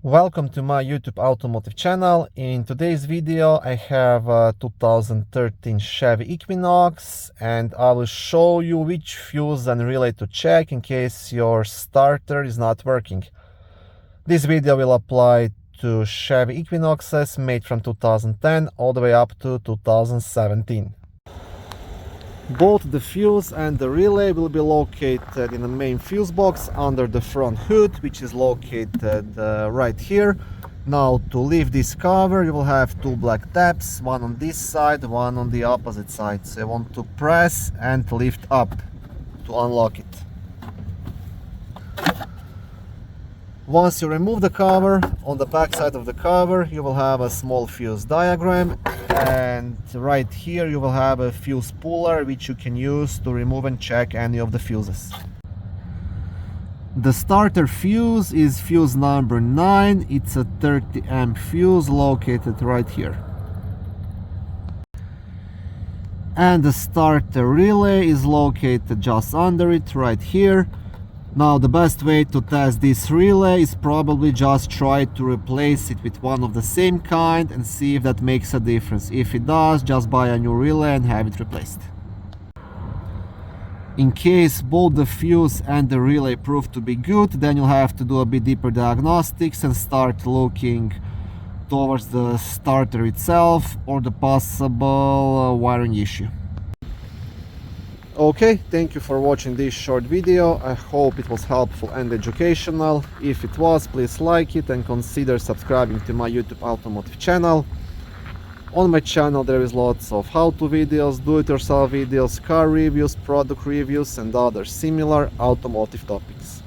Welcome to my YouTube automotive channel. In today's video I have a 2013 Chevy Equinox and I will show you which fuse and relay to check in case your starter is not working. This video will apply to Chevy Equinoxes made from 2010 all the way up to 2017. Both the fuse and the relay will be located in the main fuse box under the front hood, which is located right here. Now to lift this cover you will have two black tabs, one on this side, one on the opposite side. So you want to press and lift up to unlock it. Once you remove the cover, on the back side of the cover you will have a small fuse diagram, and right here you will have a fuse puller which you can use to remove and check any of the fuses. The starter fuse is fuse number 9. It's a 30 amp fuse located right here. And the starter relay is located just under it right here. Now the best way to test this relay is probably just try to replace it with one of the same kind and see if that makes a difference. If it does, just buy a new relay and have it replaced. In case both the fuse and the relay prove to be good, then you'll have to do a bit deeper diagnostics and start looking towards the starter itself or the possible wiring issue. Okay, thank you for watching this short video. I hope it was helpful and educational. If it was, please like it and consider subscribing to my YouTube automotive channel. On my channel there is lots of how-to videos, do-it-yourself videos, car reviews, product reviews and other similar automotive topics.